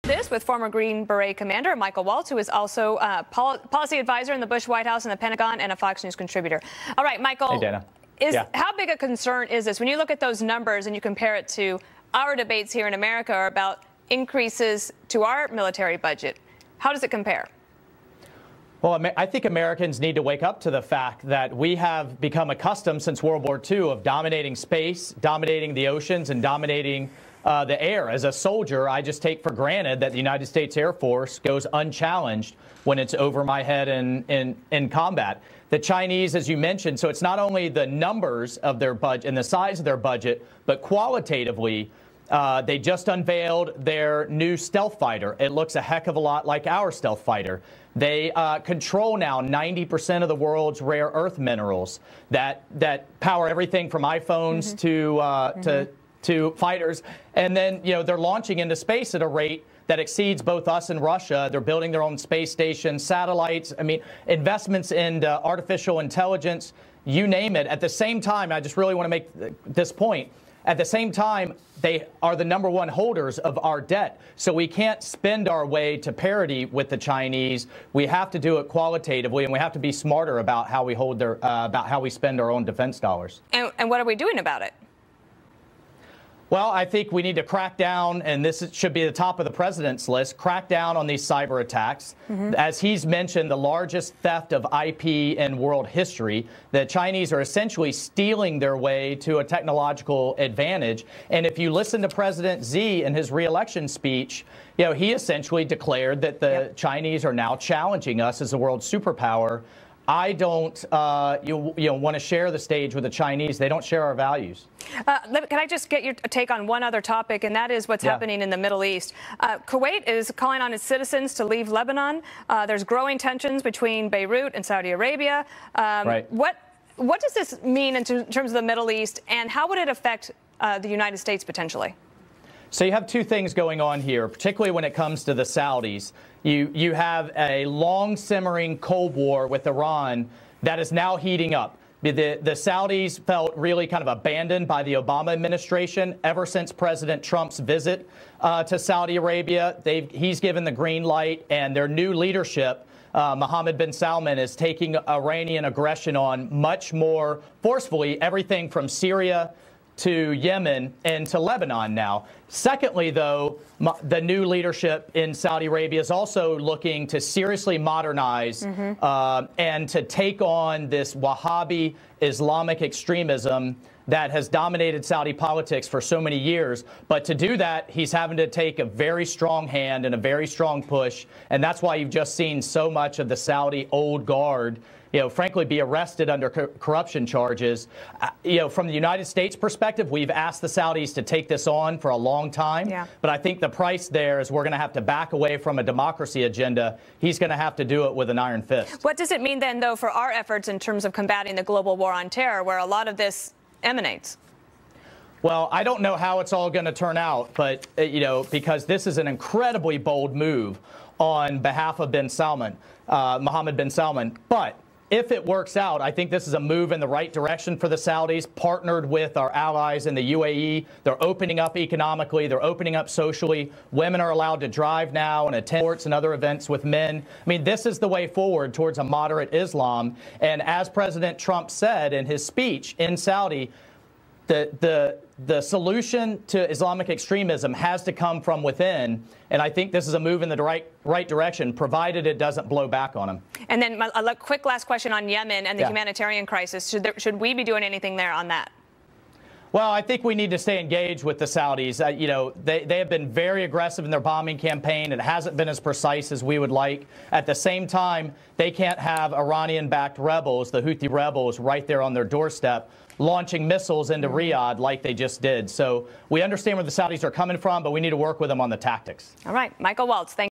This with former Green Beret Commander Michael Waltz, who is also a policy advisor in the Bush White House and the Pentagon and a Fox News contributor. All right, Michael, hey, Dana. How big a concern is this when you look at those numbers and you compare it to our debates here in America are about increases to our military budget? How does it compare? Well, I think Americans need to wake up to the fact that we have become accustomed since World War II of dominating space, dominating the oceans, and dominating the air. As a soldier, I just take for granted that the United States Air Force goes unchallenged when it's over my head in combat. The Chinese, as you mentioned, so it's not only the numbers of their budget and the size of their budget, but qualitatively, they just unveiled their new stealth fighter. It looks a heck of a lot like our stealth fighter. They control now 90% of the world's rare earth minerals that power everything from iPhones to fighters. And then, they're launching into space at a rate that exceeds both us and Russia. They're building their own space stations, satellites. I mean, investments in artificial intelligence, you name it. At the same time, I just really want to make this point. At the same time, they are the #1 holders of our debt. So we can't spend our way to parity with the Chinese. We have to do it qualitatively, and we have to be smarter about how we about how we spend our own defense dollars. And what are we doing about it? Well, I think we need to crack down, and this should be the top of the president's list, crack down on these cyber attacks. As he's mentioned, the largest theft of IP in world history. The Chinese are essentially stealing their way to a technological advantage. And if you listen to President Xi in his re-election speech, he essentially declared that the Chinese are now challenging us as a world superpower. I don't want to share the stage with the Chinese. They don't share our values. Can I just get your take on one other topic, and that is what's happening in the Middle East. Kuwait is calling on its citizens to leave Lebanon. There's growing tensions between Beirut and Saudi Arabia. Right. What does this mean in terms of the Middle East, and how would it affect the United States potentially? So you have two things going on here, particularly when it comes to the Saudis. You have a long simmering Cold War with Iran that is now heating up. The Saudis felt really kind of abandoned by the Obama administration ever since President Trump's visit to Saudi Arabia. He's given the green light, and their new leadership, Mohammed bin Salman, is taking Iranian aggression on much more forcefully, everything from Syria to Yemen and to Lebanon now. Secondly, though, the new leadership in Saudi Arabia is also looking to seriously modernize and to take on this Wahhabi Islamic extremism that has dominated Saudi politics for so many years. But to do that, he's having to take a very strong hand and a very strong push. And that's why you've just seen so much of the Saudi old guard frankly, be arrested under corruption charges. From the United States perspective, we've asked the Saudis to take this on for a long time. But I think the price there is we're going to have to back away from a democracy agenda. He's going to have to do it with an iron fist. What does it mean then, though, for our efforts in terms of combating the global war on terror, where a lot of this emanates? Well, I don't know how it's all going to turn out, but, because this is an incredibly bold move on behalf of bin Salman, Mohammed bin Salman. But if it works out, I think this is a move in the right direction for the Saudis, partnered with our allies in the UAE. They're opening up economically. They're opening up socially. Women are allowed to drive now and attend sports and other events with men. I mean, this is the way forward towards a moderate Islam. And as President Trump said in his speech in Saudi, the solution to Islamic extremism has to come from within, and I think this is a move in the right direction, provided it doesn't blow back on them. And then a quick last question on Yemen and the humanitarian crisis. Should we be doing anything there on that? Well, I think we need to stay engaged with the Saudis. They have been very aggressive in their bombing campaign. It hasn't been as precise as we would like. At the same time, they can't have Iranian-backed rebels, the Houthi rebels, right there on their doorstep, launching missiles into Riyadh like they just did. So we understand where the Saudis are coming from, but we need to work with them on the tactics. All right. Michael Waltz, thank you.